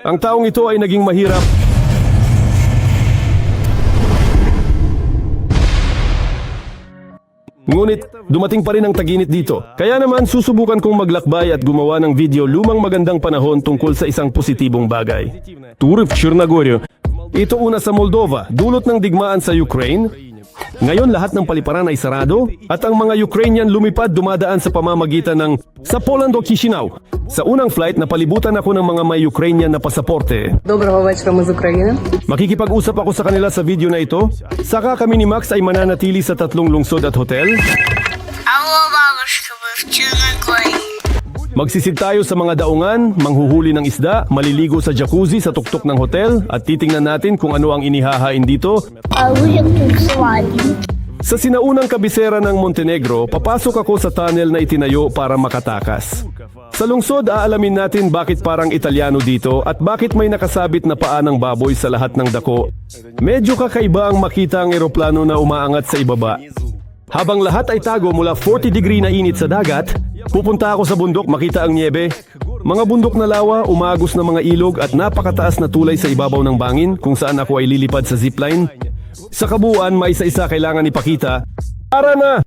Ang taong ito ay naging mahirap. Ngunit, dumating pa rin ang taginit dito. Kaya naman susubukan kong maglakbay at gumawa ng video lumang magandang panahon tungkol sa isang positibong bagay. Tury v Chernogoryo. Ito una sa Moldova, dulot ng digmaan sa Ukraine. Ngayon lahat ng paliparan ay sarado at ang mga Ukrainian lumipad dumadaan sa pamamagitan ng sa Poland o Chisinau. Sa unang flight napalibutan ako ng mga may Ukrainian na pasaporte. Доброго вечора, ми з України. Makikipag-usap ako sa kanila sa video na ito. Saka kami ni Max ay mananatili sa 3 lungsod at hotel. Алло, бабушка, вы в Черногории. Magsisid tayo sa mga daungan, manghuhuli ng isda, maliligo sa jacuzzi sa tuktok ng hotel at titingnan natin kung ano ang inihahain dito. А вы тут с вами. Sa sinaunang kabisera ng Montenegro, papasok ako sa tunnel na itinayo para makatakas. Sa lungsod, aalamin natin bakit parang Italiano dito at bakit may nakasabit na paa ng baboy sa lahat ng dako. Medyo kakaiba ang makita ang eroplano na umaangat sa ibaba. Habang lahat ay tago mula 40 degree na init sa dagat, pupunta ako sa bundok makita ang niebe. Mga bundok na lawa, umagos na mga ilog at napakataas na tulay sa ibabaw ng bangin kung saan ako ay lilipad sa zipline. Sa kabuuan, may isa-isa kailangan ipakita. Tara na!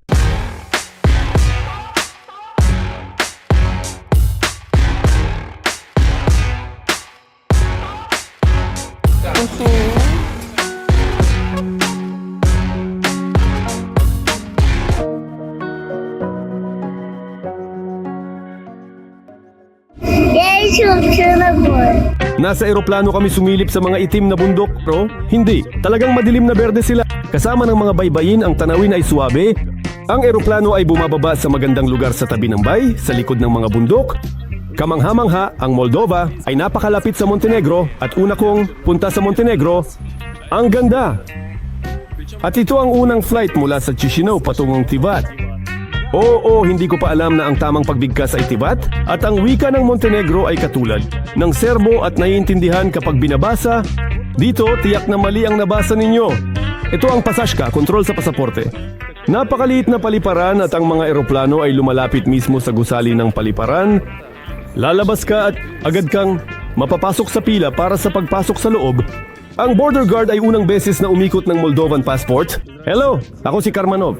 Я еще в Черногории. Nasa eroplano kami sumilip sa mga itim na bundok, bro. Hindi, talagang madilim na berde sila. Kasama ng mga baybayin, ang tanawin ay suwabe. Ang eroplano ay bumababa sa magandang lugar sa tabi ng bay, sa likod ng mga bundok. Kamangha-mangha, ang Moldova ay napakalapit sa Montenegro at una kong punta sa Montenegro. Ang ganda! At ito ang unang flight mula sa Chisinau patungong Tivat. Oo, hindi ko pa alam na ang tamang pagbigkas ay Tivat at ang wika ng Montenegro ay katulad ng Serbo at naiintindihan kapag binabasa. Dito, tiyak na mali ang nabasa ninyo. Ito ang pasashka, kontrol sa pasaporte. Napakaliit na paliparan at ang mga eroplano ay lumalapit mismo sa gusali ng paliparan. Lalabas ka at agad kang mapapasok sa pila para sa pagpasok sa loob. Ang border guard ay unang beses na umikot ng Moldovan passport. Hello, ako si Karmanov.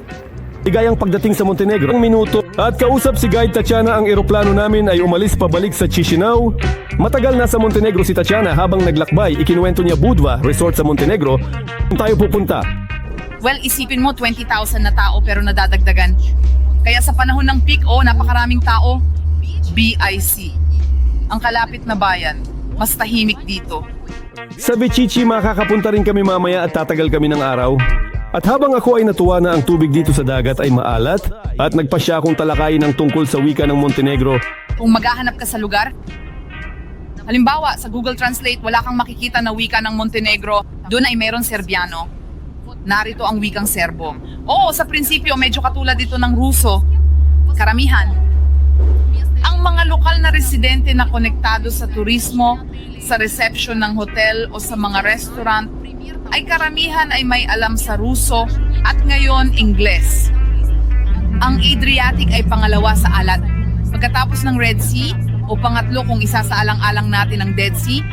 Ligayang pagdating sa Montenegro, ang minuto at kausap si Guide Tatiana. Ang eroplano namin ay umalis pabalik sa Chisinau. Matagal na sa Montenegro si Tatiana habang naglakbay. Ikinuwento niya Budva, resort sa Montenegro. Kung tayo pupunta. Well, isipin mo 20,000 na tao pero nadadagdagan. Kaya sa panahon ng peak, napakaraming tao. BIC. Ang kalapit na bayan. Mas tahimik dito. Sa Bechichi makakapunta rin kami mamaya at tatagal kami ng araw. At habang ako ay natuwa na ang tubig dito sa dagat ay maalat at nagpasya akong talakayin ng tungkol sa wika ng Montenegro. Kung maghahanap ka sa lugar, halimbawa sa Google Translate wala kang makikita na wika ng Montenegro, doon ay meron Serbiano. Narito ang wikang Serbo. Oo, sa prinsipyo medyo katulad dito ng Ruso. Karamihan. Ang mga lokal na residente na konektado sa turismo, sa reception ng hotel o sa mga restaurant, ay karamihan ay may alam sa Ruso at ngayon Ingles. Ang Adriatic ay pangalawa sa alat. Pagkatapos ng Red Sea o pangatlo kung isasaalang-alang natin ang Dead Sea.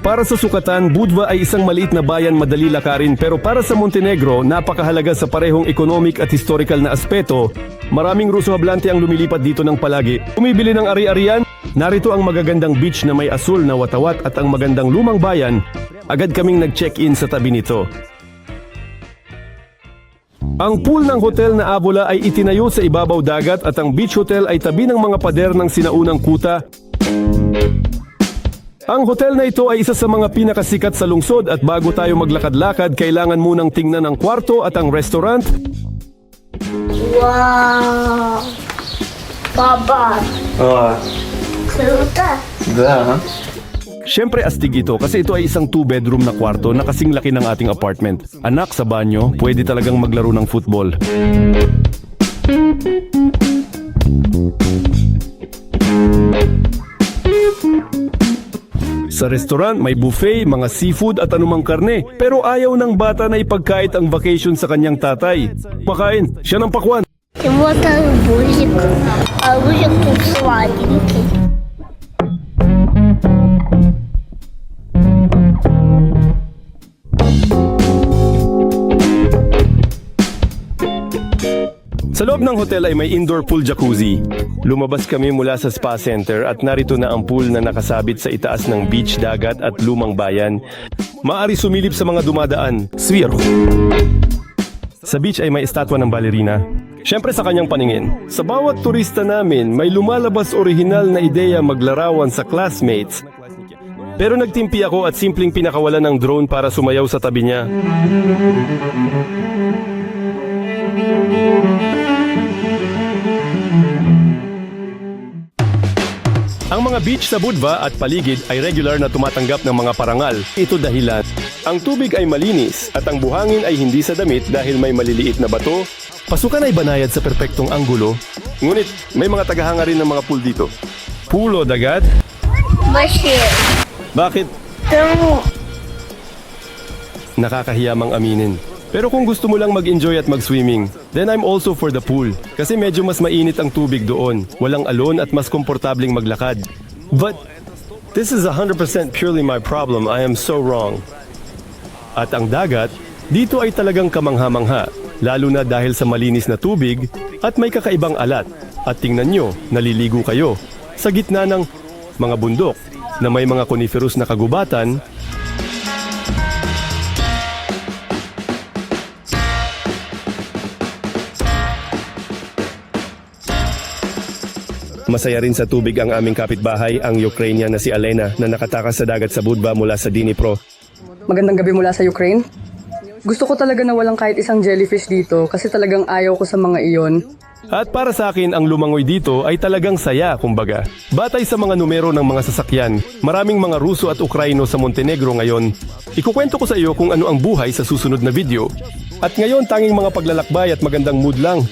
Para sa sukatan, Budva ay isang maliit na bayan madali lakarin pero para sa Montenegro, napakahalaga sa parehong economic at historical na aspeto. Maraming Ruso hablante ang lumilipad dito ng palagi. Bumibili ng ari-arian. Narito ang magagandang beach na may asul na watawat at ang magandang lumang bayan. Agad kaming nag-check-in sa tabi nito. Ang pool ng hotel na Avola ay itinayo sa ibabaw dagat at ang beach hotel ay tabi ng mga pader ng sinaunang kuta. Ang hotel na ito ay isa sa mga pinakasikat sa lungsod at bago tayo maglakad-lakad, kailangan munang tingnan ang kwarto at ang restaurant. Вау! Папа, круто! Siyempre astig ito kasi ito ay isang 2-bedroom na kwarto na kasing laki ng ating apartment. Anak sa banyo, pwede talagang maglaro ng football. Sa restaurant, may buffet, mga seafood at anumang karne. Pero ayaw ng bata na ipagkait ang vacation sa kanyang tatay. Makain, siya ng pakwan. Вот арбузик. Арбузик тут сладенький. Sa loob ng hotel ay may indoor pool jacuzzi. Lumabas kami mula sa spa center at narito na ang pool na nakasabit sa itaas ng beach, dagat at lumang bayan. Maari sumilip sa mga dumadaan. Swero. Sa beach ay may estatwa ng balerina. Siyempre sa kanyang paningin. Sa bawat turista namin, may lumalabas orihinal na ideya maglarawan sa classmates. Pero nagtimpi ako at simpleng pinakawalan ng drone para sumayaw sa tabi niya. Ang mga beach sa Budva at paligid ay regular na tumatanggap ng mga parangal. Ito dahilan. Ang tubig ay malinis at ang buhangin ay hindi sa damit dahil may maliliit na bato. Pasukan ay banayad sa perpektong anggulo. Ngunit may mga tagahanga rin ng mga pool dito. Pool o dagat? Bashir. Bakit? Тому. Nakakahiyamang aminin. Pero kung gusto mo lang mag-enjoy at mag-swimming, then I'm also for the pool. Kasi medyo mas mainit ang tubig doon. Walang alon at mas komportabling maglakad. But this is 100% purely my problem. I am so wrong. At ang dagat, dito ay talagang kamangha-mangha. Lalo na dahil sa malinis na tubig at may kakaibang alat. At tingnan nyo, naliligo kayo sa gitna ng mga bundok na may mga coniferous na kagubatan. Masaya rin sa tubig ang aming kapitbahay, ang Ukrainian na si Alena na nakatakas sa dagat sa Budva mula sa Dnipro. Magandang gabi mula sa Ukraine. Gusto ko talaga na walang kahit isang jellyfish dito kasi talagang ayaw ko sa mga iyon. At para sa akin, ang lumangoy dito ay talagang saya, kumbaga. Batay sa mga numero ng mga sasakyan, maraming mga Ruso at Ukraino sa Montenegro ngayon. Ikukwento ko sa iyo kung ano ang buhay sa susunod na video. At ngayon, tanging mga paglalakbay at magandang mood lang.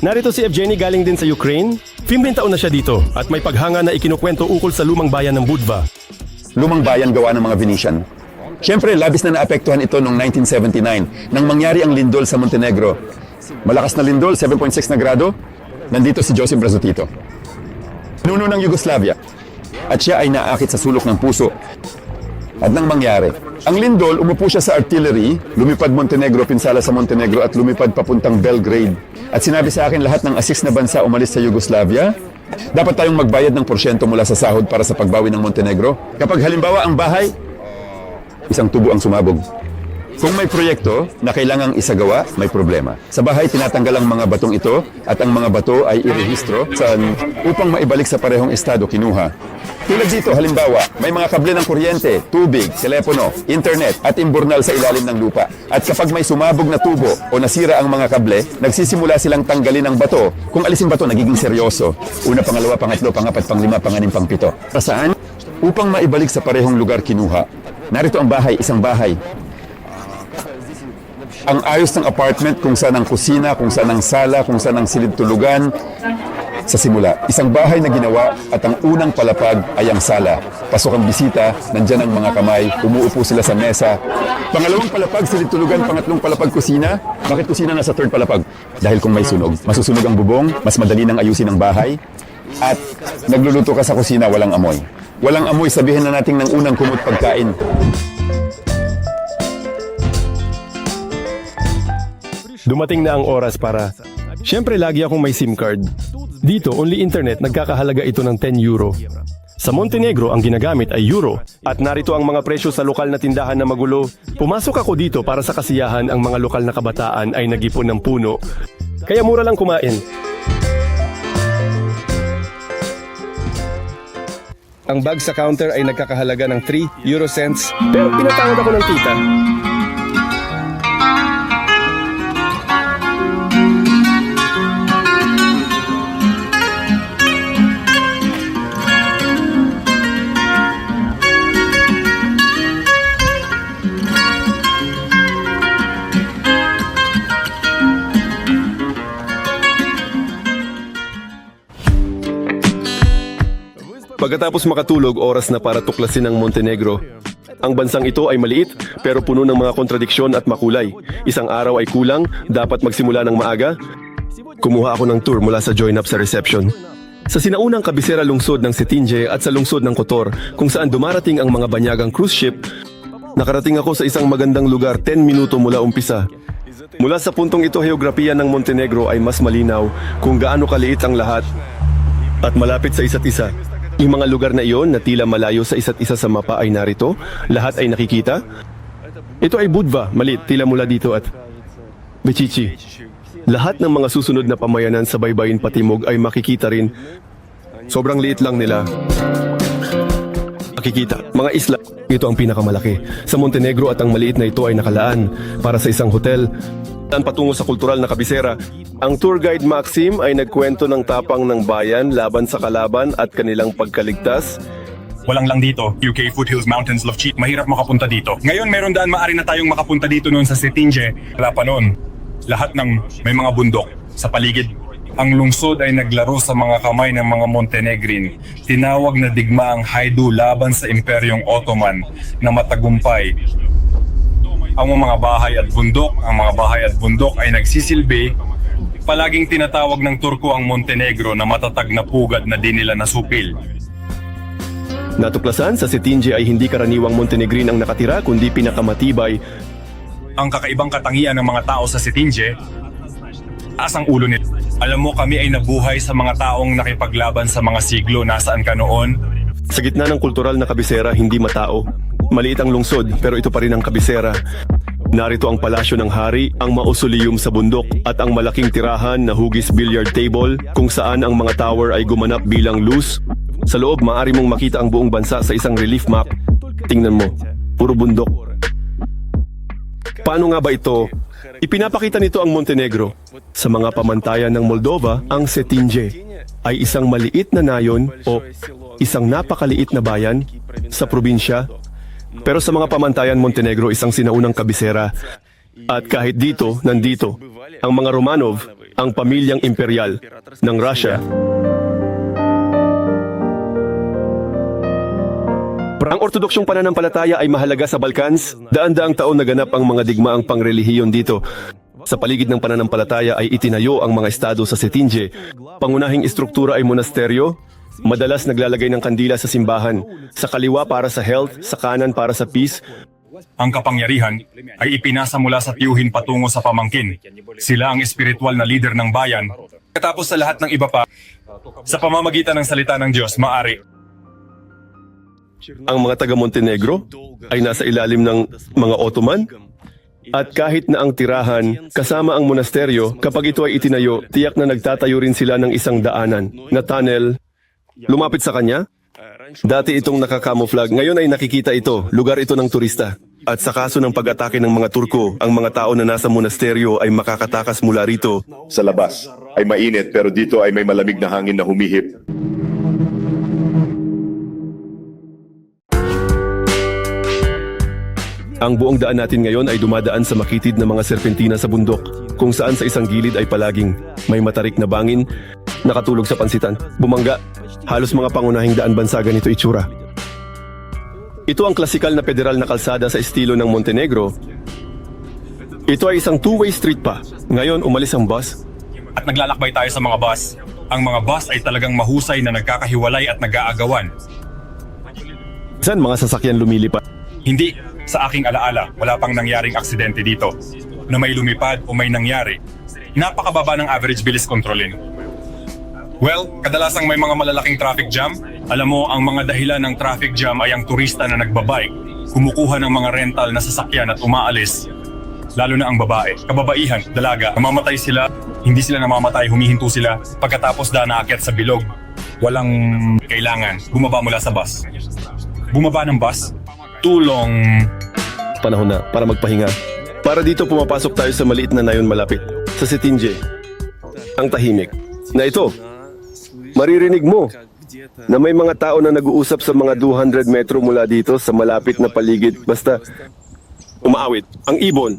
Narito si Evgeny galing din sa Ukraine. 15 taon na siya dito at may paghanga na ikinukwento ukol sa lumang bayan ng Budva. Lumang bayan gawa ng mga Venetian. Siyempre, labis na naapektuhan ito noong 1979 nang mangyari ang lindol sa Montenegro. Malakas na lindol, 7.6 na grado. Nandito si Josip Broz Tito. Pinuno ng Yugoslavia. At siya ay naakit sa sulok ng puso. At nang mangyari, ang lindol, umupo siya sa artillery, lumipad Montenegro, pinsala sa Montenegro at lumipad papuntang Belgrade. At sinabi sa akin lahat ng assist na bansa umalis sa Yugoslavia. Dapat tayong magbayad ng porsyento mula sa sahod para sa pagbawi ng Montenegro. Kapag halimbawa ang bahay, isang tubo ang sumabog. Kung may proyekto na kailangang isagawa, may problema. Sa bahay, tinatanggal ang mga batong ito at ang mga bato ay irehistro upang maibalik sa parehong estado kinuha. Tulad dito, halimbawa, may mga kable ng kuryente, tubig, telepono, internet at imburnal sa ilalim ng lupa. At kapag may sumabog na tubo o nasira ang mga kable, nagsisimula silang tanggalin ang bato. Kung alisin bato, nagiging seryoso. Una, pangalawa, pangatlo, pangapat, panglima, panganim, pangpito. Para saan? Upang maibalik sa parehong lugar kinuha. Narito ang bahay, isang bahay. Ang ayos ng apartment, kung saan ang kusina, kung saan ang sala, kung saan ang silid tulugan. Sa simula, isang bahay na ginawa at ang unang palapag ay ang sala. Pasok ang bisita, nandyan ang mga kamay, umuupo sila sa mesa. Pangalawang palapag, silid tulugan, pangatlong palapag, kusina. Bakit kusina nasa third palapag? Dahil kung may sunog, masusunog ang bubong, mas madali nang ayusin ang bahay. At nagluluto ka sa kusina, walang amoy. Walang amoy, sabihin na natin ng unang kumot pagkain. Dumating na ang oras para... Siyempre lagi akong may SIM card. Dito, only internet, nagkakahalaga ito ng 10 euro. Sa Montenegro, ang ginagamit ay euro. At narito ang mga presyo sa lokal na tindahan na magulo. Pumasok ako dito para sa kasiyahan, ang mga lokal na kabataan ay nag-ipon ng puno. Kaya mura lang kumain. Ang bag sa counter ay nagkakahalaga ng 3 euro cents. Pero pinatawad ako ng tita. Pagkatapos makatulog, oras na para tuklasin ang Montenegro. Ang bansang ito ay maliit pero puno ng mga kontradiksyon at makulay. Isang araw ay kulang, dapat magsimula ng maaga. Kumuha ako ng tour mula sa join-up sa reception. Sa sinaunang kabisera lungsod ng Cetinje at sa lungsod ng Kotor, kung saan dumarating ang mga banyagang cruise ship, nakarating ako sa isang magandang lugar 10 minuto mula umpisa. Mula sa puntong ito, heograpiya ng Montenegro ay mas malinaw kung gaano kaliit ang lahat at malapit sa isa't isa. Yung mga lugar na iyon na tila malayo sa isa't isa sa mapa ay narito, lahat ay nakikita. Ito ay Budva, maliit, tila mula dito at Bechichi. Lahat ng mga susunod na pamayanan sa baybayin patimog ay makikita rin. Sobrang liit lang nila. Makikita, mga isla. Ito ang pinakamalaki. Sa Montenegro at ang maliit na ito ay nakalaan para sa isang hotel. Patungo sa kultural na kabisera, ang tour guide Maxim ay nagkwento ng tapang ng bayan laban sa kalaban at kanilang pagkaligtas. Walang lang dito, UK Foothills Mountains Lovchi. Mahirap makapunta dito. Ngayon meron daan maaari na tayong makapunta dito noon sa Cetinje. Wala pa noon. Lahat ng may mga bundok sa paligid. Ang lungsod ay naglaro sa mga kamay ng mga Montenegrin. Tinawag na digmaang Haidu laban sa Imperyong Ottoman na matagumpay. Ang mga bahay at bundok ay nagsisilbi. Palaging tinatawag ng Turko ang Montenegro na matatag na pugad na di nila nasupil. Natuklasan sa Cetinje ay hindi karaniwang Montenegrin ang nakatira kundi pinakamatibay. Ang kakaibang katangian ng mga tao sa Cetinje, asang ulo nila. Alam mo, kami ay nabuhay sa mga taong nakipaglaban sa mga siglo. Nasaan ka noon? Sa gitna ng kultural na kabisera, hindi matao. Maliit ang lungsod, pero ito pa rin ang kabisera. Narito ang palasyo ng hari, ang mausoleum sa bundok, at ang malaking tirahan na hugis billiard table, kung saan ang mga tower ay gumanap bilang luz. Sa loob, maaari mong makita ang buong bansa sa isang relief map. Tingnan mo, puro bundok. Paano nga ba ito? Ipinapakita nito ang Montenegro. Sa mga pamantayan ng Moldova, ang Cetinje ay isang maliit na nayon o isang napakaliit na bayan sa probinsya. Pero sa mga pamantayan Montenegro, isang sinaunang kabisera. At kahit dito, nandito, ang mga Romanov, ang pamilyang imperial ng Russia. Ang ortodoksyong pananampalataya ay mahalaga sa Balkans. Daan-daang taon naganap ang mga digmaang pangrelihiyon dito. Sa paligid ng pananampalataya ay itinayo ang mga estado sa Cetinje. Pangunahing istruktura ay monasteryo. Madalas naglalagay ng kandila sa simbahan. Sa kaliwa para sa health, sa kanan para sa peace. Ang kapangyarihan ay ipinasa mula sa tiyuhin patungo sa pamangkin. Sila ang espiritual na leader ng bayan. Katapos sa lahat ng iba pa, sa pamamagitan ng salita ng Diyos, maaari. Ang mga taga-Montenegro ay nasa ilalim ng mga Ottoman. At kahit na ang tirahan, kasama ang monasteryo, kapag ito ay itinayo, tiyak na nagtatayo rin sila ng isang daanan na tunnel. Lumapit sa kanya, dati itong nakakamuflag, ngayon ay nakikita ito, lugar ito ng turista. At sa kaso ng pag-atake ng mga Turko, ang mga tao na nasa monasteryo ay makakatakas mula rito. Sa labas ay mainit pero dito ay may malamig na hangin na humihip. Ang buong daan natin ngayon ay dumadaan sa makitid na mga serpentina sa bundok, kung saan sa isang gilid ay palaging may matarik na bangin, nakatulog sa pansitan, bumangga, halos mga pangunahing daan bansa ganito itsura. Ito ang klasikal na federal na kalsada sa estilo ng Montenegro. Ito ay isang two-way street pa. Ngayon umalis ang bus. At naglalakbay tayo sa mga bus. Ang mga bus ay talagang mahusay na nagkakahiwalay at nag-aagawan. Saan mga sasakyan lumilipad? Hindi. Sa aking alaala, wala pang nangyaring aksidente dito. Na may lumipad o may nangyari. Napakababa ng average bilis kontrolin. Well, kadalasang may mga malalaking traffic jam. Alam mo, ang mga dahilan ng traffic jam ay ang turista na nagbabike, kumukuha ng mga rental na sasakyan at umaalis. Lalo na ang babae, kababaihan, dalaga, namamatay sila, hindi sila namamatay, humihinto sila, pagkatapos naakyat sa bilog. Walang kailangan, bumaba mula sa bus. Bumaba ng bus, tulong. Panahon na para magpahinga. Para dito pumapasok tayo sa maliit na nayon malapit, sa Cetinje. Ang tahimik. Na ito, maririnig mo na may mga tao na nag-uusap sa mga 200 metro mula dito sa malapit na paligid. Basta umaawit. Ang ibon.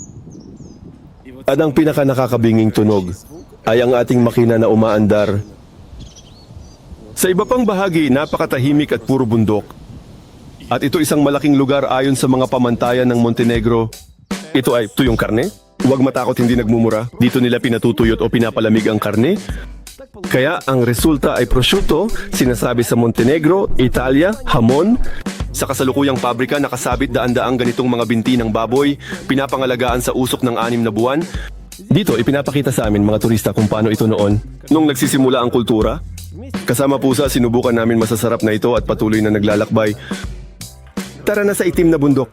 At ang pinaka-nakakabinging tunog ay ang ating makina na umaandar. Sa iba pang bahagi, napakatahimik at puro bundok. At ito isang malaking lugar ayon sa mga pamantayan ng Montenegro. Ito ay tuyong karne, Huwag matakot, hindi nagmumura. Dito nila pinatutuyot o pinapalamig ang karne. Kaya ang resulta ay prosciutto, sinasabi sa Montenegro, Italia, hamon. Sa kasalukuyang pabrika, nakasabit daan-daang ganitong mga binti ng baboy, pinapangalagaan sa usok ng 6 na buwan. Dito, ipinapakita sa amin mga turista kung paano ito noon. Nung nagsisimula ang kultura, kasama pusa, sinubukan namin masasarap na ito at patuloy na naglalakbay. Tara na sa itim na bundok.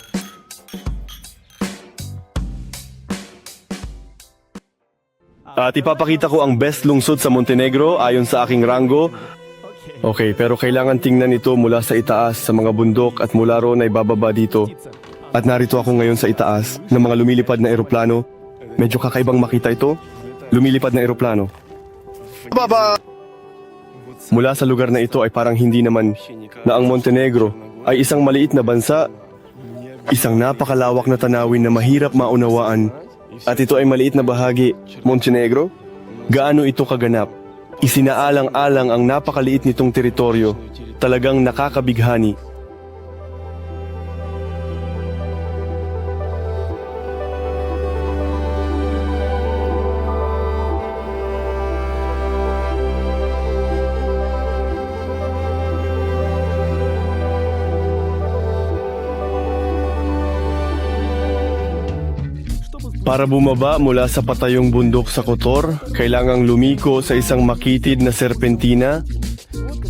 At ipapakita ko ang best lungsod sa Montenegro ayon sa aking rango. Okay, pero kailangan tingnan ito mula sa itaas sa mga bundok at mula roon ay bababa dito. At narito ako ngayon sa itaas ng mga lumilipad na eroplano. Medyo kakaibang makita ito. Lumilipad na eroplano. Baba! Mula sa lugar na ito ay parang hindi naman na ang Montenegro ay isang maliit na bansa, isang napakalawak na tanawin na mahirap maunawaan. At ito ay maliit na bahagi, Montenegro. Gaano ito kaganap? Isinaalang-alang ang napakaliit nitong teritoryo. Talagang nakakabighani. Para bumaba mula sa patayong bundok sa Kotor, kailangang lumiko sa isang makitid na serpentina.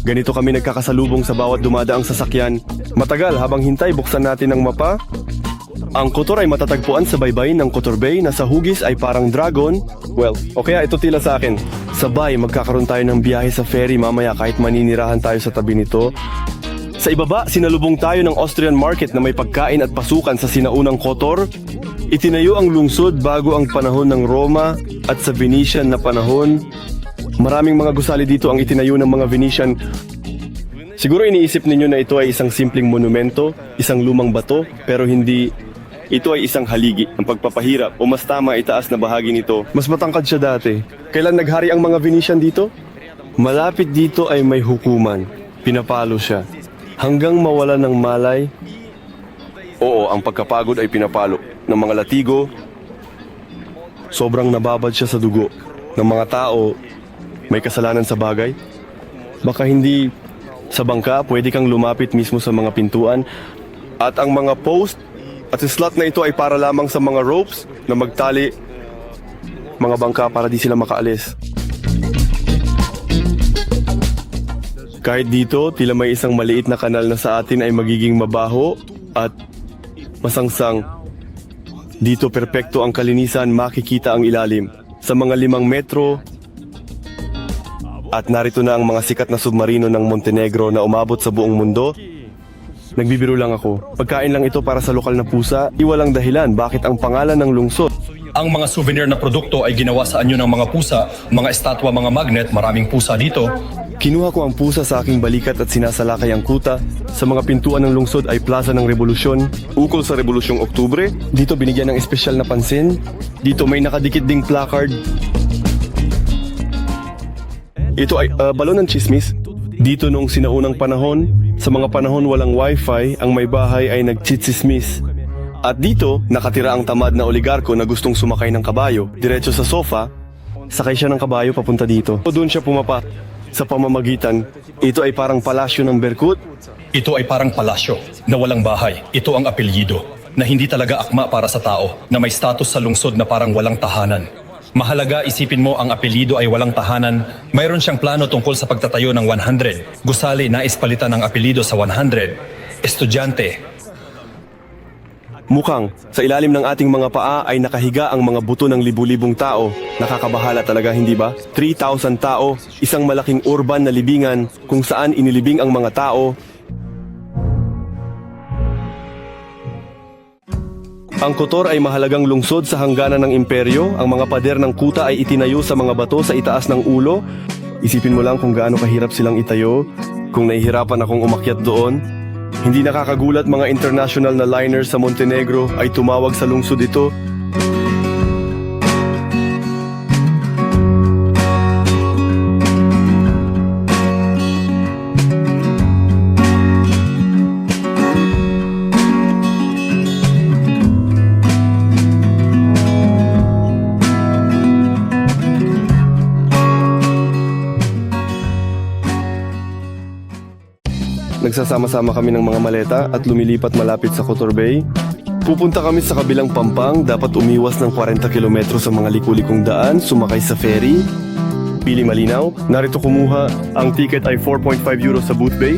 Ganito kami nagkakasalubong sa bawat dumadaang sasakyan. Matagal, habang hintay, buksan natin ang mapa. Ang Kotor ay matatagpuan sa baybayin ng Kotor Bay na sa hugis ay parang dragon. Well, o kaya ito tila sa akin. Sabay, magkakaroon tayo ng biyahe sa ferry mamaya kahit maninirahan tayo sa tabi nito. Sa ibaba, sinalubong tayo ng Austrian market na may pagkain at pasukan sa sinaunang Kotor. Itinayo ang lungsod bago ang panahon ng Roma at sa Venetian na panahon. Maraming mga gusali dito ang itinayo ng mga Venetian. Siguro iniisip ninyo na ito ay isang simpleng monumento, isang lumang bato, pero hindi. Ito ay isang haligi, ang pagpapahirap o mas tama itaas na bahagi nito. Mas matangkad siya dati. Kailan naghari ang mga Venetian dito? Malapit dito ay may hukuman. Pinapalo siya. Hanggang mawala ng malay. Oo, ang pagkapagod ay pinapalo ng mga latigo. Sobrang nababad siya sa dugo ng mga tao. May kasalanan sa bagay. Baka hindi sa bangka, pwede kang lumapit mismo sa mga pintuan. At ang mga post at slot na ito ay para lamang sa mga ropes na magtali mga bangka para di sila makaalis. Kahit dito, tila may isang maliit na kanal na sa atin ay magiging mabaho at masangsang. Dito perpekto ang kalinisan, makikita ang ilalim. Sa mga 5 metro, at narito na ang mga sikat na submarino ng Montenegro na umabot sa buong mundo. Nagbibiro lang ako. Pagkain lang ito para sa lokal na pusa, iwalang dahilan bakit ang pangalan ng lungsod. Ang mga souvenir na produkto ay ginawa sa anyo ng mga pusa, mga estatwa, mga magnet, maraming pusa dito. Kinuha ko ang pusa sa aking balikat at sinasalakay ang kuta. Sa mga pintuan ng lungsod ay Plaza ng Revolusyon, ukol sa Rebolusyong Oktubre. Dito binigyan ng espesyal na pansin. Dito may nakadikit ding placard. Ito ay balon ng chismis. Dito nung sinaunang panahon, sa mga panahon walang wifi, ang may bahay ay nagchitsismis. At dito, nakatira ang tamad na oligarko na gustong sumakay ng kabayo. Diretso sa sofa, sakay siya ng kabayo papunta dito. O doon siya pumapa. Sa pamamagitan, ito ay parang palasyo ng Berkut. Ito ay parang palasyo na walang bahay. Ito ang apelyido na hindi talaga akma para sa tao na may status sa lungsod na parang walang tahanan. Mahalaga, isipin mo ang apelyido ay walang tahanan. Mayroon siyang plano tungkol sa pagtatayo ng 100. Gusali, nais palitan ang apelyido sa 100. Estudyante. Mukhang, sa ilalim ng ating mga paa ay nakahiga ang mga buto ng libu-libong tao. Nakakabahala talaga, hindi ba? 3,000 tao, isang malaking urban na libingan kung saan inilibing ang mga tao. Ang Kotor ay mahalagang lungsod sa hangganan ng imperyo. Ang mga pader ng kuta ay itinayo sa mga bato sa itaas ng ulo. Isipin mo lang kung gaano kahirap silang itayo. Kung nahihirapan akong umakyat doon. Hindi nakakagulat mga international na liners sa Montenegro ay tumawag sa lungsod ito. nagsasama-sama kami ng mga maleta at lumilipat malapit sa Kotor Bay. Pupunta kami sa kabilang Pampang, dapat umiwas ng 40 kilometro sa mga likulikong daan, sumakay sa ferry. Pili malinaw, narito kumuha. Ang ticket ay 4.5 euro sa Booth Bay.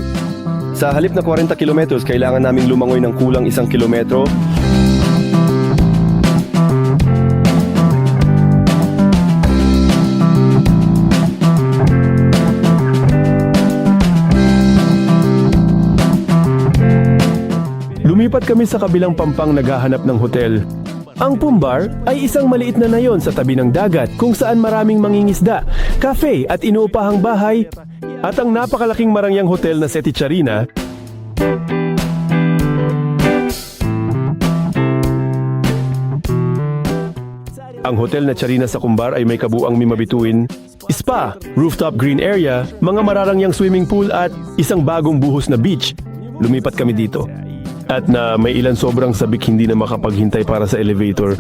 Sa halip na 40 kilometros, kailangan naming lumangoy ng kulang 1 kilometro. Lumipat kami sa kabilang Pampang naghahanap ng hotel. Ang Pumbar ay isang maliit na nayon sa tabi ng dagat kung saan maraming mangingisda, cafe at inuupahang bahay at ang napakalaking marangyang hotel na Seti Charina. Ang hotel na Charina sa Kumbar ay may kabuang mimabituin, spa, rooftop green area, mga mararangyang swimming pool at isang bagong buhos na beach. Lumipat kami dito. At na may ilan sobrang sabik hindi na makapaghintay para sa elevator.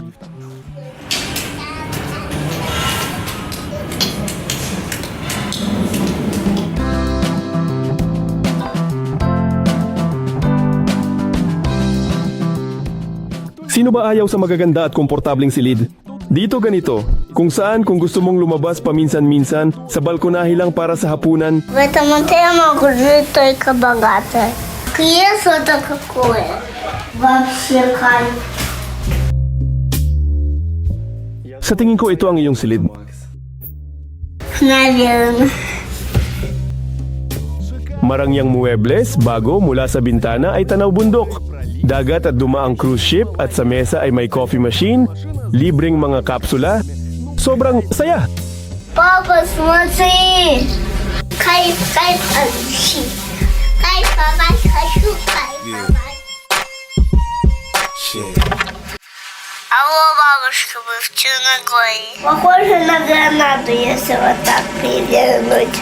Sino ba ayaw sa magaganda at komportableng silid? Dito ganito, kung gusto mong lumabas paminsan-minsan, sa balkonahe lang para sa hapunan, В этом отеле могут жить только богатые. Кресло-то какое? Вообще кайф. sa tingin ko ito ang iyong silid. Наверное. Marangyang muebles, bago mula sa bintana ay tanaw bundok. Dagat at dumaang cruise ship at sa mesa ay may coffee machine, libreng mga kapsula. Sobrang saya! Папа, смотри! Кайф, кайф, ощущи. Кайфовать хочу, кайфовать. Алло, бабушка, мы в Черногории. Похоже на гранату, если вот так перевернуть.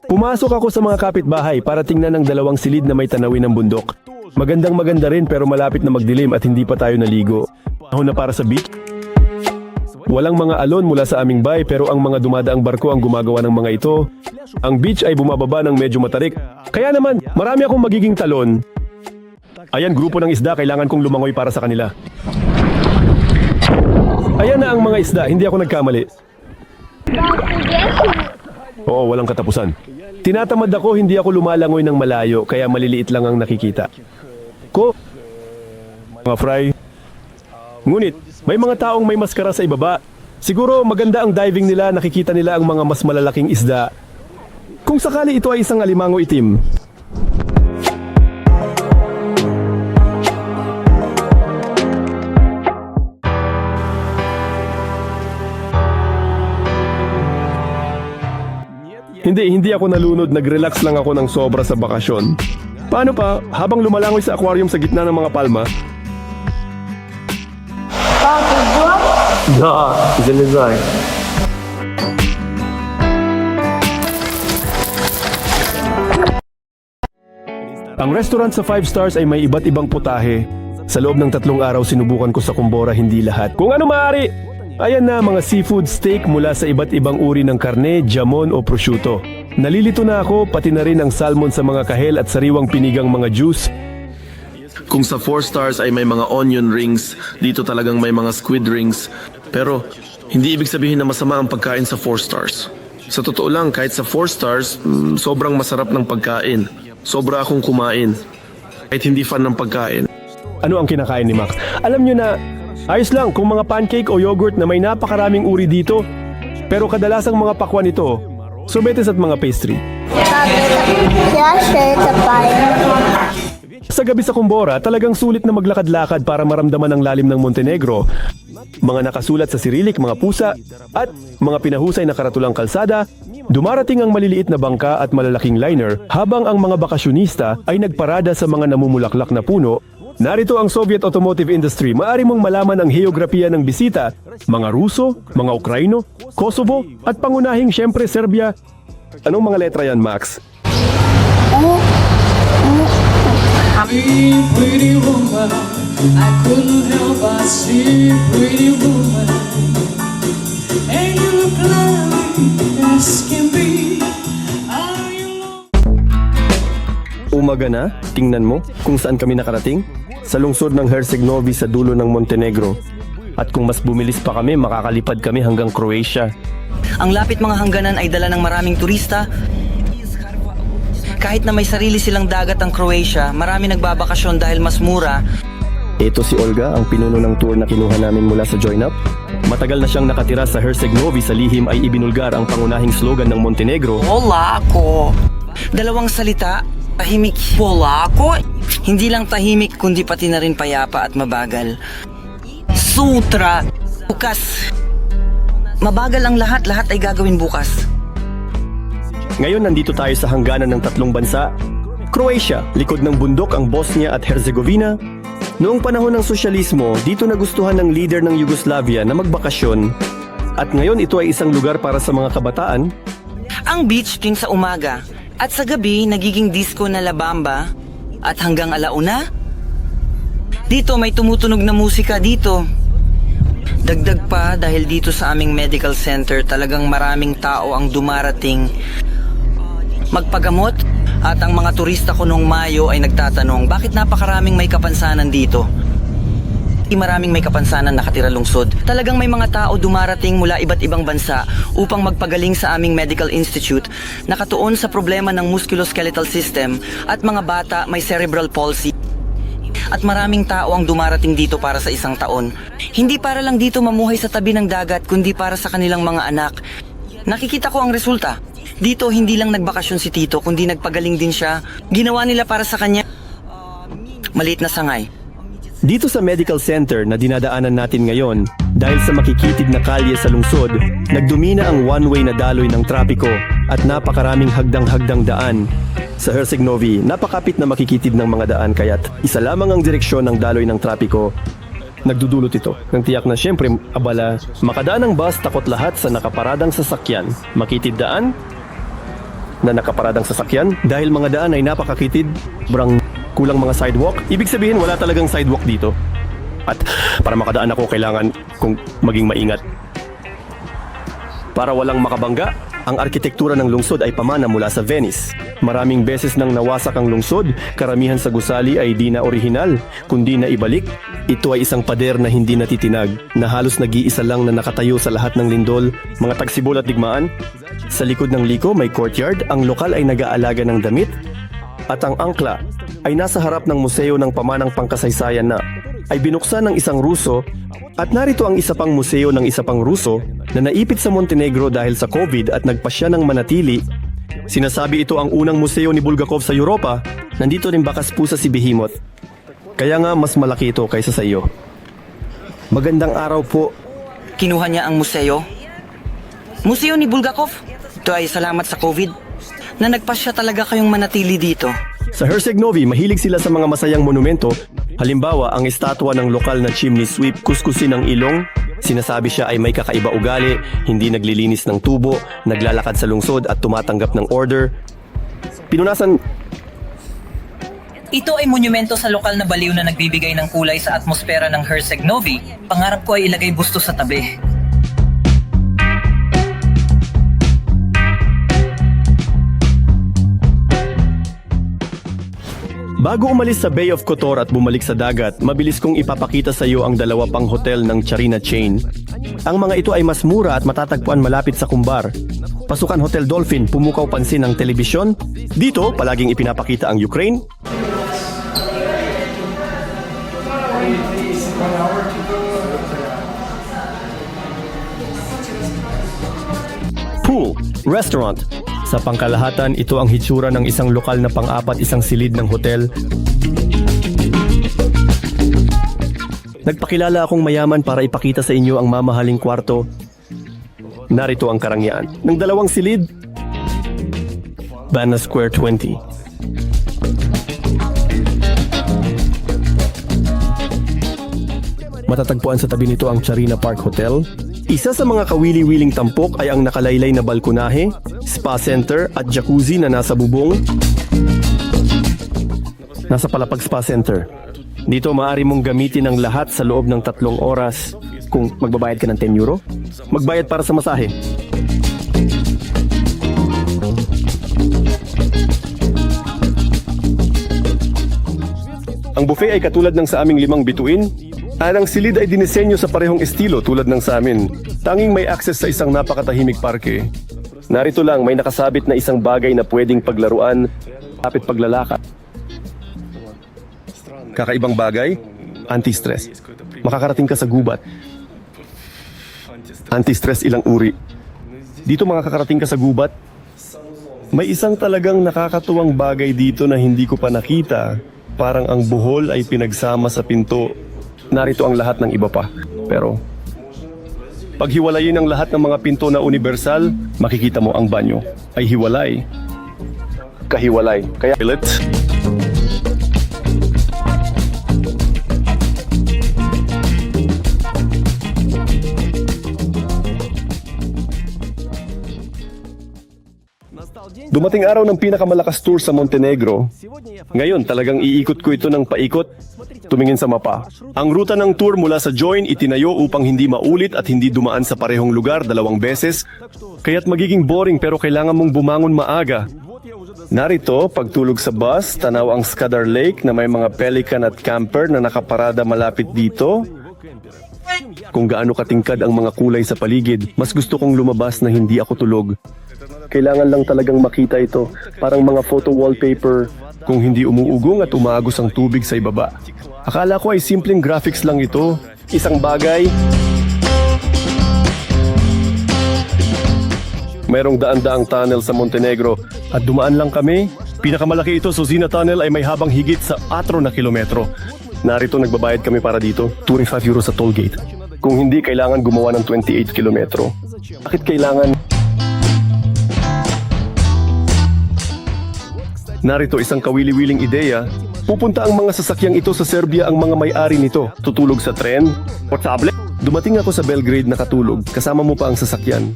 Pumasok ako sa mga kapitbahay para tingnan ang dalawang silid na may tanawin ng bundok. Maganda rin pero malapit na magdilim at hindi pa tayo naligo. Ako na para sa beach. Walang mga alon mula sa aming bay pero ang mga dumadaang barko ang gumagawa ng mga ito. Ang beach ay bumababa ng medyo matarik. Kaya naman, marami akong magiging talon. Ayan, grupo ng isda, kailangan kong lumangoy para sa kanila. Ayan na ang mga isda, hindi ako nagkamali. Oo, walang katapusan. Tinatamad ako, hindi ako lumalangoy ng malayo, kaya maliliit lang ang nakikita. Mga fry. Ngunit, may mga taong may maskara sa ibaba. Siguro maganda ang diving nila, nakikita nila ang mga mas malalaking isda. Kung sakali ito ay isang alimango itim. Hindi ako nalunod, nag-relax lang ako ng sobra sa bakasyon. Paano pa, habang lumalangoy sa aquarium sa gitna ng mga palma? Залезай. Ang restaurant sa 5 stars ay may iba't ibang putahe. Sa loob ng 3 araw sinubukan ko sa kumbora, hindi lahat. Kung ano maaari! Ayan na mga seafood steak mula sa iba't ibang uri ng karne, jamon o prosciutto. Nalilito na ako, pati na rin ang salmon sa mga kahel at sariwang pinigang mga juice. Kung sa 4 stars ay may mga onion rings, dito talagang may mga squid rings. Pero hindi ibig sabihin na masama ang pagkain sa 4 stars. Sa totoo lang, kahit sa 4 stars, sobrang masarap ng pagkain. Sobra akong kumain. Kahit hindi fan ng pagkain. Ano ang kinakain ni Max? Alam nyo na, ayos lang kung mga pancake o yogurt na may napakaraming uri dito. Pero kadalasang mga pakwan ito, sobetes at mga pastry. Sa gabi sa kumbora, talagang sulit na maglakad-lakad para maramdaman ang lalim ng Montenegro. Mga nakasulat sa Cyrillic, mga pusa, at mga pinahusay na karatulang kalsada. Dumarating ang maliliit na bangka at malalaking liner habang ang mga bakasyonista ay nagparada sa mga namumulaklak na puno. Narito ang Soviet automotive industry. Maaari mong malaman ang heograpiya ng bisita. Mga Ruso, mga Ukraino, Kosovo, at pangunahing syempre Serbia. Anong mga letra yan, Max? Pretty woman, I couldn't help but see pretty woman, and you look lovely as can be. Are you Umaga na, tingnan mo kung saan kami nakarating. Sa lungsod ng Herceg-Novi sa dulo ng Montenegro. At kung mas bumilis pa kami, makakalipad kami hanggang Croatia. Ang lapit mga hangganan ay dala ng maraming turista. Kahit na may sarili silang dagat ang Croatia, marami nagbabakasyon dahil mas mura. Ito si Olga, ang pinuno ng tour na kinuha namin mula sa Join Up. Matagal na siyang nakatira sa Herceg-Novi, sa lihim ay ibinulgar ang pangunahing slogan ng Montenegro. Polako. Dalawang salita, tahimik. Polako. Hindi lang tahimik kundi pati na rin payapa at mabagal. Sutra. Bukas. Mabagal ang lahat ay gagawin bukas. Ngayon nandito tayo sa hangganan ng tatlong bansa. Croatia, likod ng bundok ang Bosnia at Herzegovina. Noong panahon ng sosyalismo, dito nagustuhan ng leader ng Yugoslavia na magbakasyon. At ngayon ito ay isang lugar para sa mga kabataan. Ang beach tuwing sa umaga at sa gabi nagiging disco na La Bamba at hanggang alauna. Dito may tumutunog na musika dito. Dagdag pa dahil dito sa aming medical center talagang maraming tao ang dumarating magpagamot at ang mga turista ko noong Mayo ay nagtatanong bakit napakaraming may kapansanan dito. Maraming may kapansanan nakatira lungsod. Talagang may mga tao dumarating mula iba't ibang bansa upang magpagaling sa aming medical institute nakatuon sa problema ng musculoskeletal system at mga bata may cerebral palsy. At maraming tao ang dumarating dito para sa isang taon. Hindi para lang dito mamuhay sa tabi ng dagat kundi para sa kanilang mga anak. Nakikita ko ang resulta. Dito hindi lang nagbakasyon si Tito kundi nagpagaling din siya. Ginawa nila para sa kanya maliit na sangay. Dito sa medical center na dinadaanan natin ngayon, dahil sa makikitid na kalye sa lungsod, nagdumina ang one-way na daloy ng trapiko at napakaraming hagdang-hagdang daan. Sa Herceg-Novi, napakapit na makikitid ng mga daan kaya't isa lamang ang direksyon ng daloy ng trapiko. Nagdudulot ito ng tiyak na siyempre abala. Makadaan ang bus, takot lahat sa nakaparadang sasakyan. Makitid daan na nakaparadang sasakyan dahil mga daan ay napakakitid, kulang mga sidewalk. Ibig sabihin wala talagang sidewalk dito. At para makadaan ako kailangan kong maging maingat. Para walang makabangga, ang arkitektura ng lungsod ay pamana mula sa Venice. Maraming beses nang nawasak ang lungsod, karamihan sa gusali ay di na orihinal, kundi na ibalik. Ito ay isang pader na hindi natitinag, na halos nag-iisa lang na nakatayo sa lahat ng lindol, mga tagsibol at digmaan. Sa likod ng liko may courtyard, ang lokal ay nag-aalaga ng damit, at ang angkla ay nasa harap ng museo ng pamanang pangkasaysayan na ay binuksan ng isang Ruso at narito ang isa pang museo ng isa pang Ruso na naipit sa Montenegro dahil sa COVID at nagpasya ng manatili. Sinasabi ito ang unang museo ni Bulgakov sa Europa. Nandito rin bakas pusa si Behemoth. Kaya nga mas malaki ito kaysa sa iyo. Magandang araw po. Kinuha niya ang museo. Museo ni Bulgakov. Ito ay salamat sa COVID na nagpasya talaga kayong manatili dito. Sa Herceg-Novi, mahilig sila sa mga masayang monumento. Halimbawa, ang estatwa ng lokal na chimney sweep, kuskusin ng ilong. Sinasabi siya ay may kakaiba ugali, hindi naglilinis ng tubo, naglalakad sa lungsod at tumatanggap ng order. Pinunasan... Ito ay monumento sa lokal na baliw na nagbibigay ng kulay sa atmosfera ng Herceg-Novi. Pangarap ko ay ilagay busto sa tabi. Bago umalis sa Bay of Kotor at bumalik sa dagat, mabilis kong ipapakita sa iyo ang dalawa pang hotel ng Charina chain. Ang mga ito ay mas mura at matatagpuan malapit sa Kumbar. Pasukan Hotel Dolphin, pumukaw pansin ng telebisyon. Dito, palaging ipinapakita ang Ukraine. Pool, restaurant. Sa pangkalahatan, ito ang hitsura ng isang lokal na pang-apat isang silid ng hotel. Nagpakilala akong mayaman para ipakita sa inyo ang mamahaling kwarto. Narito ang karangyaan ng dalawang silid. Bana Square 20. Matatagpuan sa tabi nito ang Charina Park Hotel. Isa sa mga kawili-wiling tampok ay ang nakalaylay na balkonahe, spa center at jacuzzi na nasa bubong. Nasa Palapag Spa Center. Dito maaari mong gamitin ang lahat sa loob ng 3 oras. Kung magbabayad ka ng 10 euro, magbayad para sa masahe. Ang buffet ay katulad ng sa aming 5 bituin. Ang silid ay dinisenyo sa parehong estilo tulad ng sa amin. Tanging may access sa isang napakatahimik parke. Narito lang may nakasabit na isang bagay na pwedeng paglaruan, kapit paglalakad. Kakaibang bagay, anti-stress. Makakarating ka sa gubat. Anti-stress ilang uri. Dito makakarating ka sa gubat. May isang talagang nakakatuwang bagay dito na hindi ko pa nakita. Parang ang buhol ay pinagsama sa pinto. Narito ang lahat ng iba pa. Pero, pag hiwalayin ang lahat ng mga pinto na universal, makikita mo ang banyo ay hiwalay. Kahiwalay. Kaya, dumating araw ng pinakamalakas tour sa Montenegro. Ngayon, talagang iikot ko ito ng paikot, tumingin sa mapa. Ang ruta ng tour mula sa Join itinayo upang hindi maulit at hindi dumaan sa parehong lugar 2 beses, kaya't magiging boring pero kailangan mong bumangon maaga. Narito, pagtulog sa bus, tanaw ang Skadar Lake na may mga pelican at camper na nakaparada malapit dito. Kung gaano katingkad ang mga kulay sa paligid, mas gusto kong lumabas na hindi ako tulog. Kailangan lang talagang makita ito, parang mga photo wallpaper, kung hindi umuugong at umaagos ang tubig sa ibaba. Akala ko ay simpleng graphics lang ito, isang bagay. Merong daan-daang tunnel sa Montenegro at dumaan lang kami. Pinakamalaki ito, Zozina Tunnel ay may habang higit sa 4 na kilometro. Narito nagbabayad kami para dito, 25 euro sa toll gate. Kung hindi, kailangan gumawa ng 28 kilometro. Bakit kailangan? Narito isang kawili-wiling ideya. Pupunta ang mga sasakyang ito sa Serbia ang mga may-ari nito. Tutulog sa tren o tablet. Dumating ako sa Belgrade nakatulog. Kasama mo pa ang sasakyan.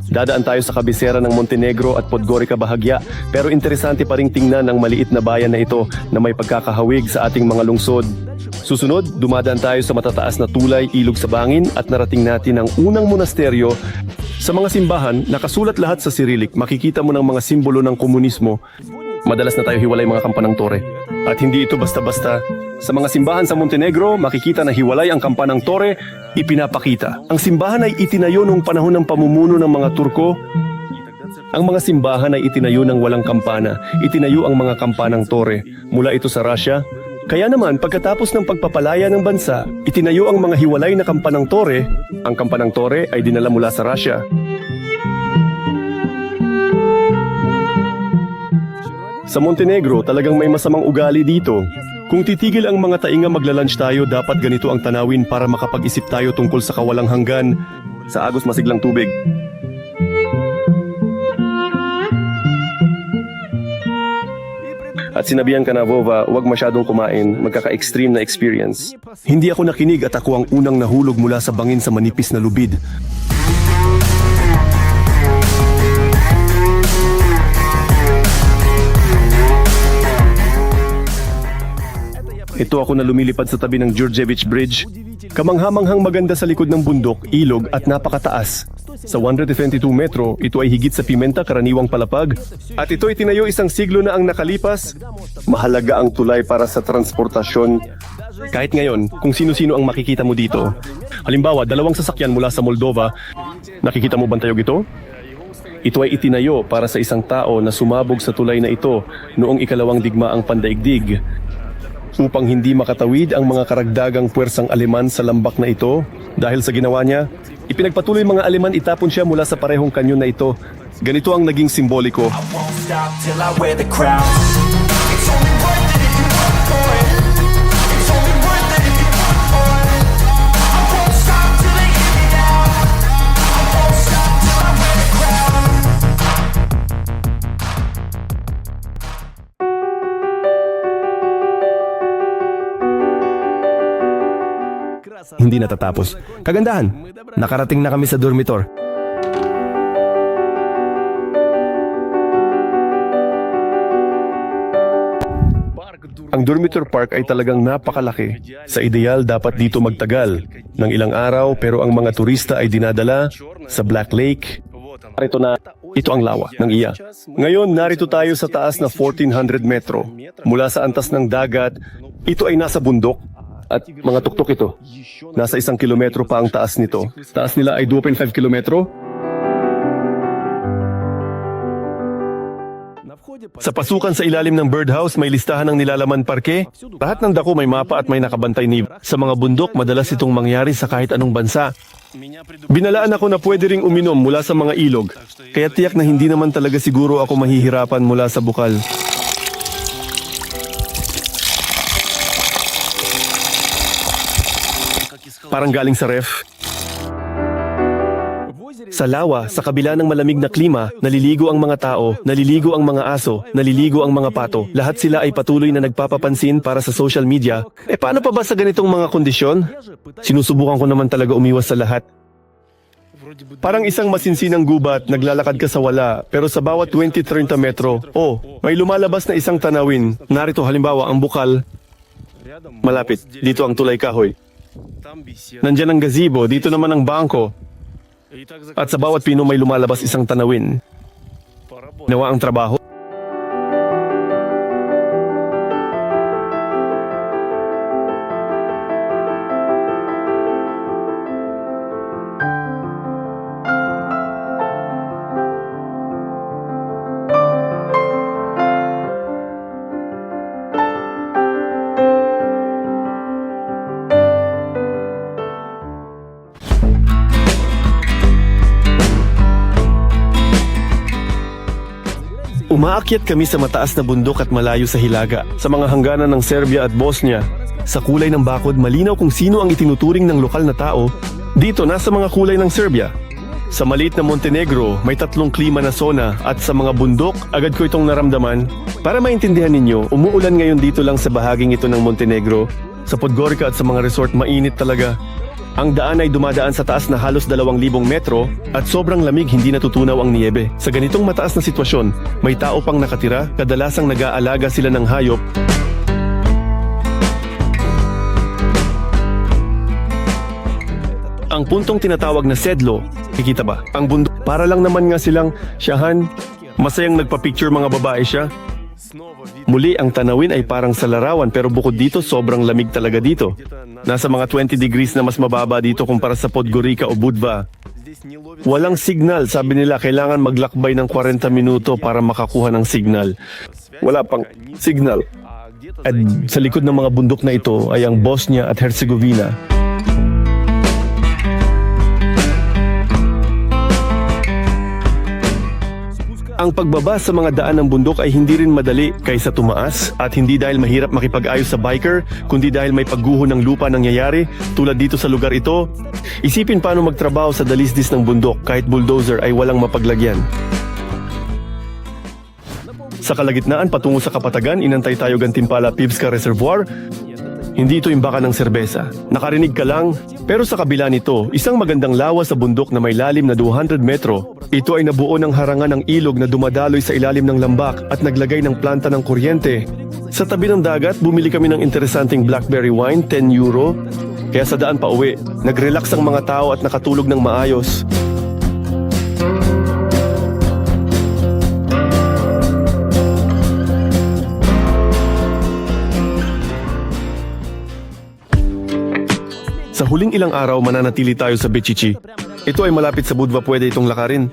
Dadaan tayo sa kabisera ng Montenegro at Podgorica bahagya. Pero interesante pa ring tingnan ang maliit na bayan na ito na may pagkakahawig sa ating mga lungsod. Susunod, dumadaan tayo sa matataas na tulay, ilog sa bangin at narating natin ang unang monasteryo. Sa mga simbahan, nakasulat lahat sa Cyrillic. Makikita mo ng mga simbolo ng komunismo. Madalas na tayo hiwalay mga kampanang tore. At hindi ito basta-basta. Sa mga simbahan sa Montenegro, makikita na hiwalay ang kampanang tore, ipinapakita. Ang simbahan ay itinayo noong panahon ng pamumuno ng mga Turko. Ang mga simbahan ay itinayo ng walang kampana. Itinayo ang mga kampanang tore. Mula ito sa Russia. Kaya naman, pagkatapos ng pagpapalaya ng bansa, itinayo ang mga hiwalay na kampanang tore. Ang kampanang tore ay dinala mula sa Russia. Sa Montenegro, talagang may masamang ugali dito. Kung titigil ang mga tainga maglalunch tayo, dapat ganito ang tanawin para makapag-isip tayo tungkol sa kawalang hanggan sa agos masiglang tubig. At sinabihan ka na, Vova, huwag masyadong kumain, magkaka-extreme na experience. Hindi ako nakinig at ako ang unang nahulog mula sa bangin sa manipis na lubid. Ito ako na lumilipad sa tabi ng Đurđević Bridge. Kamanghamanghang maganda sa likod ng bundok, ilog at napakataas. Sa 122 metro, ito ay higit sa Pimenta, karaniwang palapag. At ito ay tinayo isang siglo na ang nakalipas. Mahalaga ang tulay para sa transportasyon. Kahit ngayon, kung sino-sino ang makikita mo dito. Halimbawa, 2 sasakyan mula sa Moldova. Nakikita mo bantayog ito? Ito ay itinayo para sa isang tao na sumabog sa tulay na ito noong ikalawang digmaang pandaigdig. Upang hindi makatawid ang mga karagdagang puwersang Aleman sa lambak na ito. Dahil sa ginawa niya, ipinagpatuloy mga Aleman itapon siya mula sa parehong kanyon na ito. Ganito ang naging simboliko. Hindi natatapos. Kagandahan, nakarating na kami sa dormitor. Ang dormitory park ay talagang napakalaki. Sa ideal, dapat dito magtagal ng ilang araw pero ang mga turista ay dinadala sa Black Lake. Ito ang lawa ng iya. Ngayon, narito tayo sa taas na 1400 metro. Mula sa antas ng dagat, ito ay nasa bundok at mga tuktok ito. Nasa 1 kilometro pa ang taas nito. Taas nila ay 2.5 kilometro. Sa pasukan sa ilalim ng birdhouse, may listahan ng nilalaman parke. Lahat ng dako may mapa at may nakabantay ni. Sa mga bundok, madalas itong mangyari sa kahit anong bansa. Binalaan ako na pwede ring uminom mula sa mga ilog, kaya tiyak na hindi naman talaga siguro ako mahihirapan mula sa bukal. Parang galing sa ref. Sa lawa, sa kabila ng malamig na klima, naliligo ang mga tao, naliligo ang mga aso, naliligo ang mga pato. Lahat sila ay patuloy na nagpapapansin para sa social media. Paano pa ba sa ganitong mga kondisyon? Sinusubukan ko naman talaga umiwas sa lahat. Parang isang masinsinang gubat, naglalakad ka sa wala, pero sa bawat 20-30 metro, may lumalabas na isang tanawin. Narito halimbawa ang bukal. Malapit, dito ang tulay kahoy. Nandyan ang gazebo, dito naman ang bangko. At sa bawat pino may lumalabas isang tanawin. Nawa ang trabaho. Umaakyat kami sa mataas na bundok at malayo sa hilaga, sa mga hangganan ng Serbia at Bosnia. Sa kulay ng bakod, malinaw kung sino ang itinuturing ng lokal na tao. Dito, nasa mga kulay ng Serbia. Sa maliit na Montenegro, may 3 klima na zona at sa mga bundok, agad ko itong naramdaman. Para maintindihan ninyo, umuulan ngayon dito lang sa bahaging ito ng Montenegro. Sa Podgorica at sa mga resort, mainit talaga. Ang daan ay dumadaan sa taas na halos 2,000 metro at sobrang lamig, hindi natutunaw ang niyebe. Sa ganitong mataas na sitwasyon, may tao pang nakatira, kadalasang nag-aalaga sila ng hayop. Ang puntong tinatawag na sedlo, kikita ba? Ang bundok, para lang naman nga silang siyahan. Masayang nagpa-picture mga babae siya. Muli, ang tanawin ay parang sa larawan pero bukod dito, sobrang lamig talaga dito. Nasa mga 20 degrees na mas mababa dito kumpara sa Podgorica o Budva. Walang signal, sabi nila kailangan maglakbay ng 40 minuto para makakuha ng signal. Wala pang signal. At sa likod ng mga bundok na ito ay ang Bosnia at Herzegovina. Ang pagbaba sa mga daan ng bundok ay hindi rin madali kaysa tumaas at hindi dahil mahirap makipag-ayos sa biker, kundi dahil may pagguho ng lupa nangyayari tulad dito sa lugar ito. Isipin paano magtrabaho sa dalisdis ng bundok kahit bulldozer ay walang mapaglagyan. Sa kalagitnaan patungo sa Kapatagan, inantay tayo Gantimpala Pivska Reservoir. Hindi ito imbaka ng serbesa. Nakarinig ka lang, pero sa kabila nito, isang magandang lawa sa bundok na may lalim na 200 metro. Ito ay nabuo ng harangan ng ilog na dumadaloy sa ilalim ng lambak at naglagay ng planta ng kuryente. Sa tabi ng dagat, bumili kami ng interesanting blackberry wine, 10 euro. Kaya sa daan pa uwi, nag-relax ang mga tao at nakatulog ng maayos. Sa huling ilang araw, mananatili tayo sa Bečići. Ito ay malapit sa Budva, pwede itong lakarin.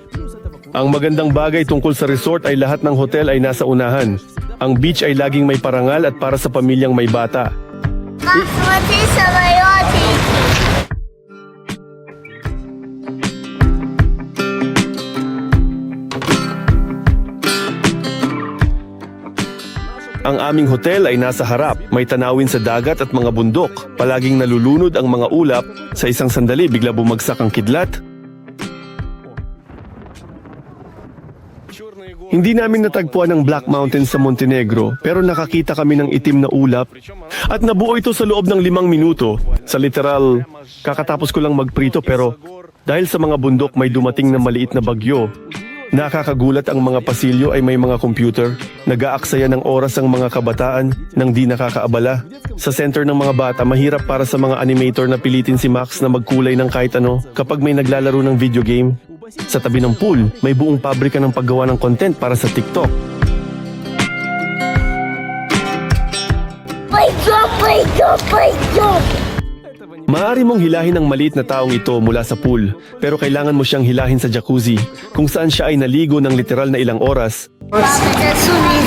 Ang magandang bagay tungkol sa resort ay lahat ng hotel ay nasa unahan. Ang beach ay laging may parangal at para sa pamilyang may bata. Ang aming hotel ay nasa harap, may tanawin sa dagat at mga bundok. Palaging nalulunod ang mga ulap, sa isang sandali bigla bumagsak ang kidlat. Hindi namin natagpuan ang Black Mountain sa Montenegro, pero nakakita kami ng itim na ulap at nabuo ito sa loob ng 5 minuto. Sa literal, kakatapos ko lang magprito pero dahil sa mga bundok may dumating na maliit na bagyo, Nakakagulat ang mga pasilyo ay may mga computer. Nag-aaksaya ng oras ang mga kabataan nang di nakakaabala. Sa center ng mga bata, mahirap para sa mga animator na pilitin si Max na magkulay ng kahit ano kapag may naglalaro ng video game. Sa tabi ng pool, may buong pabrika ng paggawa ng content para sa TikTok. Play jump, play jump, play jump! Maaari mong hilahin ang maliit na taong ito mula sa pool, pero kailangan mo siyang hilahin sa jacuzzi, kung saan siya ay naligo ng literal na ilang oras. Papa, that's what we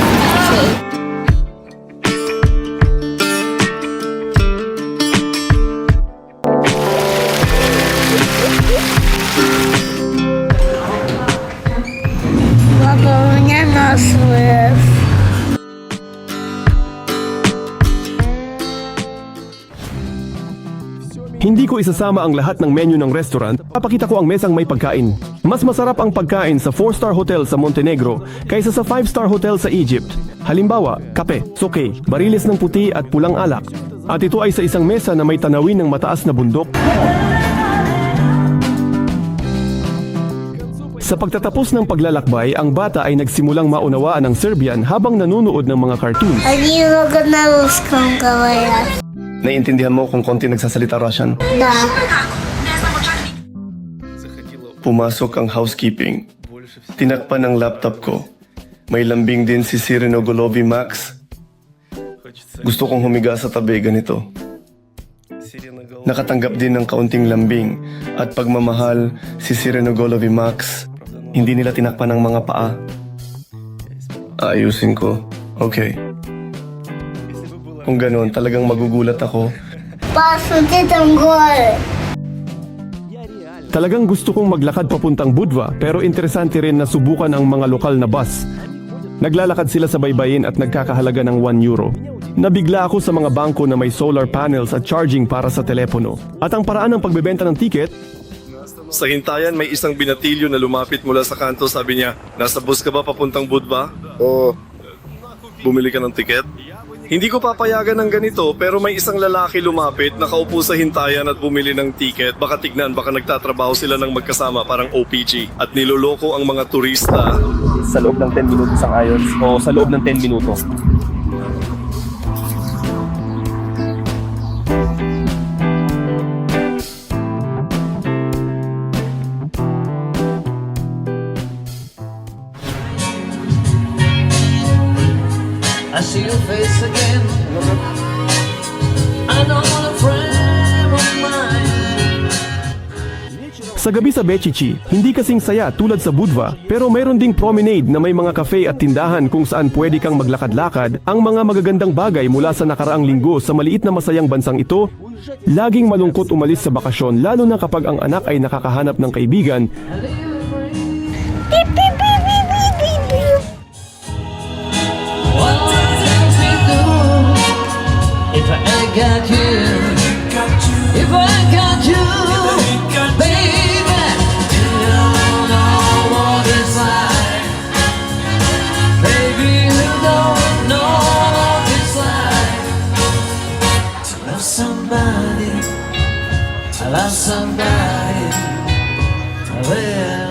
say. Papa, меня нас вырос. Hindi ko isasama ang lahat ng menu ng restaurant, papakita ko ang mesang may pagkain. Mas masarap ang pagkain sa 4-star hotel sa Montenegro kaysa sa 5-star hotel sa Egypt. Halimbawa, kape, soke, bariles ng puti at pulang alak. At ito ay sa isang mesa na may tanawin ng mataas na bundok. Sa pagtatapos ng paglalakbay, ang bata ay nagsimulang maunawaan ang Serbian habang nanunood ng mga cartoons. Они много на русском говорят. Naiintindihan mo kung konti nagsasalita Russian? Да. Pumasok ang housekeeping. Tinakpan ang laptop ko. May lambing din si Sirenogolovi Max. Gusto kong humiga sa tabi ganito. Nakatanggap din ng kaunting lambing at pagmamahal si Sirenogolovi Max. Hindi nila tinakpan ang mga paa. Ayusin ko. Okay. Kung ganoon, talagang magugulat ako. Посмотри там горы. Talagang gusto kong maglakad papuntang Budva pero interesante rin na subukan ang mga lokal na bus. Naglalakad sila sa baybayin at nagkakahalaga ng €1. Nabigla ako sa mga bangko na may solar panels at charging para sa telepono. At ang paraan ng pagbebenta ng tiket, Sa hintayan, may isang binatilyo na lumapit mula sa kanto. Sabi niya, nasa bus ka ba papuntang Budva? Oo. Bumili ka ng tiket? Hindi ko papayagan ng ganito pero may isang lalaki lumapit, nakaupo sa hintayan at bumili ng tiket. Baka tignan, baka nagtatrabaho sila ng magkasama parang OPG at niloloko ang mga turista. sa loob ng 10 minutos ang ayos o sa loob ng 10 minuto. I see your face again. I know a friend of mine. Sa gabi sa Bechichi, hindi kasing saya tulad sa Budva, pero mayroon ding promenade na may mga cafe at tindahan kung saan pwede kang maglakad-lakad. Ang mga magagandang bagay mula sa nakaraang linggo sa maliit na masayang bansang ito, laging malungkot umalis sa bakasyon lalo na kapag ang anak ay nakakahanap ng kaibigan. If I got you, if I got you, baby, you don't know what it's like. Baby, you don't know what it's like to love somebody. I love somebody. Well,